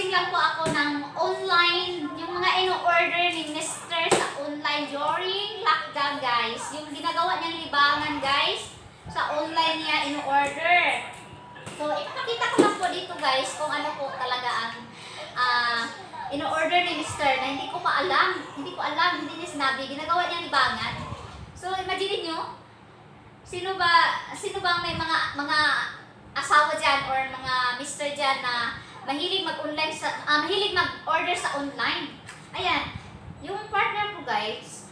Nag-unboxing lang po ako ng online, yung mga ino-order ni Mr. sa online during lockdown, guys. Yung ginagawa niyang libangan, guys, sa online niya ino-order. So, ipakita ko lang po dito, guys, kung ano po talaga ang ino-order ni Mr. na hindi ko alam, hindi niya sinabi, ginagawa niyang libangan. So, imagine niyo, sino ba may mga asawa dyan or mga mister dyan na mahilig mag-online mahilig mag-order sa online. Ayan, yung partner ko, guys,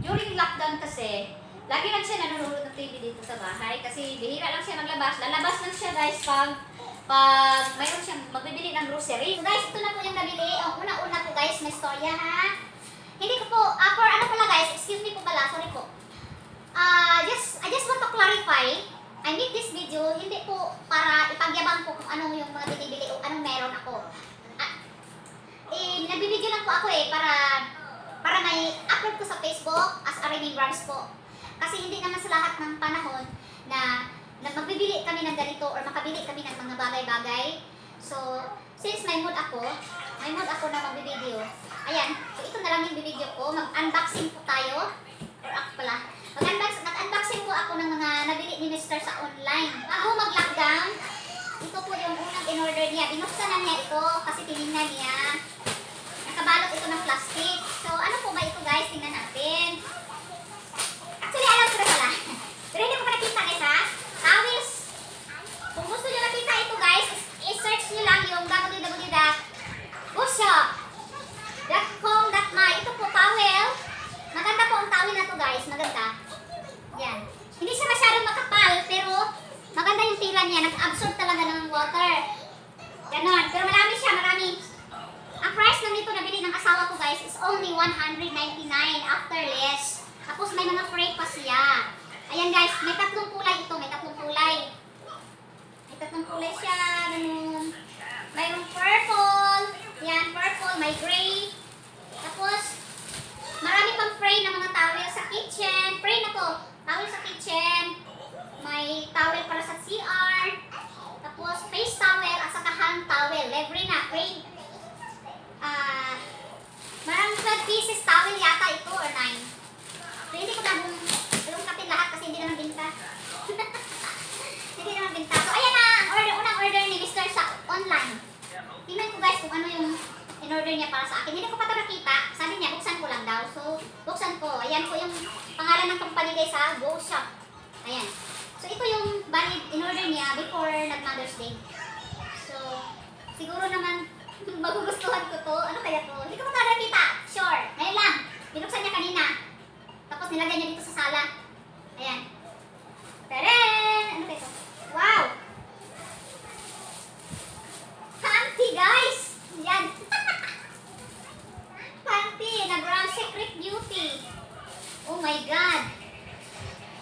during lockdown kasi, lagi lang siya nanonood ng TV dito sa bahay kasi bihira lang siya maglabas. Lalabas lang siya, guys, pag mayroon siyang magbibili ng grocery. So, guys, ito na po yung nabili. Ang una-una po, guys, may storya, ha? Hindi ko po, for ano pala, guys, excuse me po pala, sorry po. I just want to clarify, I make this video hindi po para ipagyabang ko kung ano yung mga binibili o anong meron ako. Nagbibideo lang po ako para may upload ko sa Facebook as a remembrance po. Kasi hindi naman sa lahat ng panahon na magbibili kami ng ganito or makabili kami ng mga bagay-bagay. So, since may mood ako na magbibideo. Ayan, so ito na lang yung video ko. Mag-unboxing po tayo. Or ako pala. Mag-unboxing po ako ng mga nabili ni Mr. sa online. Bago mag-lockdown, ito po yung unang in-order niya. Binuksan na niya ito kasi tinignan niya. Nakabalot ito ng plastic. So, ano po ba ito, guys? Tingnan natin. Actually, alam ko na pala. Pero hindi ko pa nakita, guys, ha? Towels. Kung gusto nyo nakita ito, guys, i-search nyo lang yung www.bushop.com.my. Ito po, towel. Maganda po ang towel na to, guys. Maganda. Yan. Hindi siya masyadong makapal, pero maganda yung tira niya. Nag-absorb talaga ng water. Ganon. Pero marami siya, marami. Ang price na nito nabili ng asawa ko, guys, is only $199 after less. Tapos may mga free pa siya. Ayan, guys. May tatlong kulay ito. May tatlong kulay. May tatlong kulay siya. Ganon. Mayroong purple. Yan, purple. May gray. Tapos, marami pang frame na mga towel sa kitchen. Frame na to. Towel sa kitchen. May towel para sa CR. Tapos face towel at saka hand towel. Libre na. Frame. Maraming 12 pieces towel yata ito or 9. So, hindi ko na lungkatin lahat kasi hindi naman binta. Hindi naman binta. So, ayan na. Unang order ni Mr. sa online. Tingnan ko, guys, kung ano yung in-order niya para sa akin. Hindi ko pa ito nakita. Sabi niya, buksan ko lang daw. So, buksan ko. Ayan po yung pangalan ng company, guys, sa Bushop. Ayan. So, ito yung in-order niya before nag-Mother's Day. So, siguro naman magugustuhan ko to. Ano kaya to? Hindi ko pa nakita. Sure. Ngayon lang. Binuksan niya kanina. Tapos nilagay niya dito sa sala. Ayan. Tadaan! Ano kaya to? Wow! Panty, guys! Yan. Panty na brand Secret Beauty. Oh my God.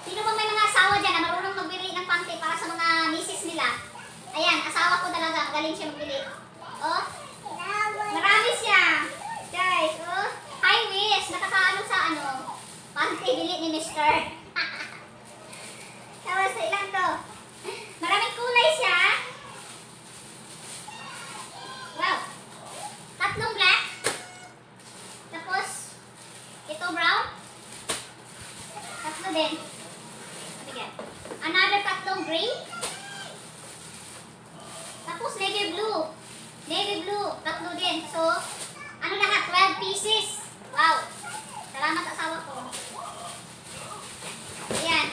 Sino ba may mga asawa dyan na marunong magbili ng panty para sa mga misis nila? Ayan, asawa ko talaga. Magaling siya magbili. Oh. Marami siya. Guys, oh. High waist. Nakakaano sa panty bili ni Mr. Tapos ilan to? Maraming kulay siya. Wow. Tatlong black. Tapos, ito brown. Tatlo din. Bigyan. Another tatlong gray. Tapos, navy blue. Navy blue. Tatlo din. So, ano lahat? 12 pieces. Wow. Salamat asawa ko. Ayan.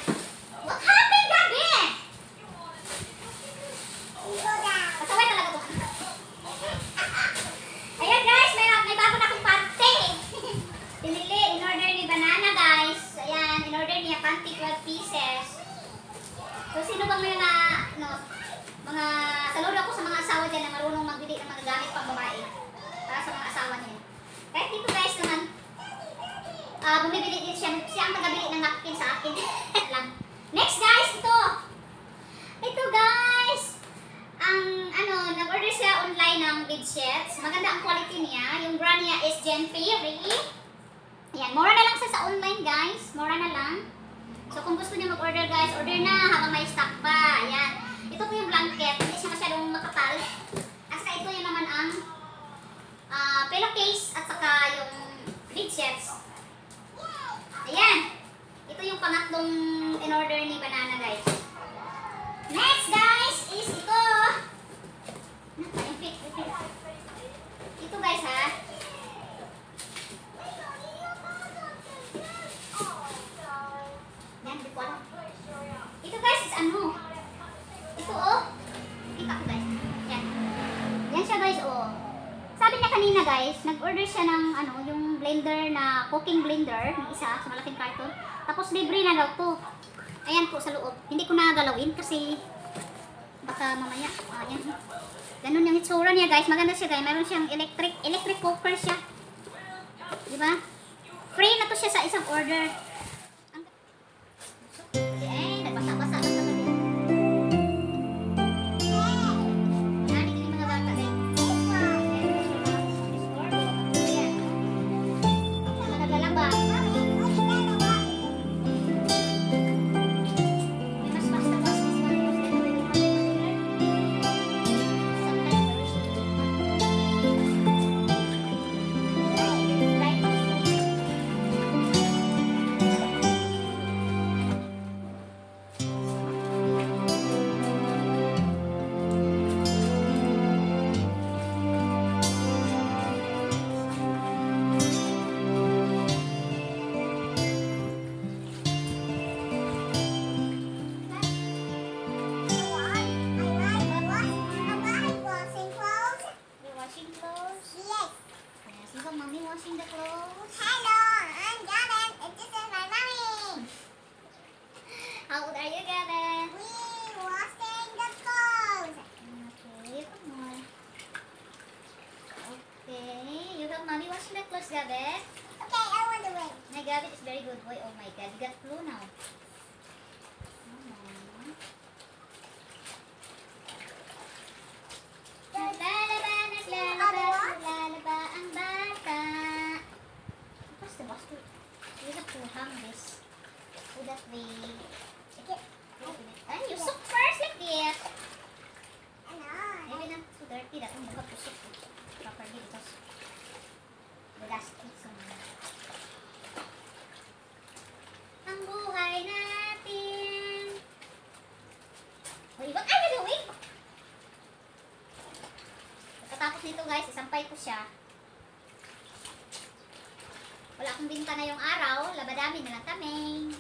What happened, gabi? Pasaway talaga to. Ayan, guys, may bago na akong panty. Pinili, in-order ni Banana, guys. Ayan, in-order niya panty 12 pieces. So, sino bang may mga saludo ako sa mga asawa dyan na marunong magbili ng mga gamit pang babae para sa mga asawa niya. Kahit dito, guys, naman, bumibili din siya ang tagabili ng napkin sa akin. Next, guys, ito. Ito, guys. Nag-order siya online ng bedsheets. Maganda ang quality niya. Yung brand niya is Jen Fairy. Ayan, mura na lang sa online, guys. Mura na lang. So, kung gusto niyo mag-order, guys, order na habang may stock pa. Ayan. Ito po yung blanket. Hindi siya masyadong makapal. At saka ito yung naman ang kanina guys, nag-order siya ng ano, yung blender na cooking blender, yung isa sa malaking carton. Tapos libre na daw to. Ayan po sa loob. Hindi ko na galawin kasi baka mamaya. Ayan. Ganun yung itsura niya guys. Maganda siya guys. Meron siyang electric cooker siya. Diba? Free na to siya sa isang order. Eh, nagbasa-basa na sa gabi. Yan, hindi mga bata guys. Naglalaba. Mommy washing the clothes. Hello, I'm Gavin, and this is my mommy. How old are you, Gavin? We washing the clothes. Okay, come on. Okay, you help mommy washing the clothes, Gavin. Okay, I want to win. My Gavin is very good boy. Oh my God, you got flu now. Naglalaba, naglalaba ang bata. What's the boss? You have to hang this so that way. Okay. And you soak first like this. Maybe not too dirty. That one you have to soak properly because the last is ang buhay natin. Wait, what are you doing? Pagkatapos nito guys, isampay ko siya. Wala akong binta na yung araw, labadami na lang kami.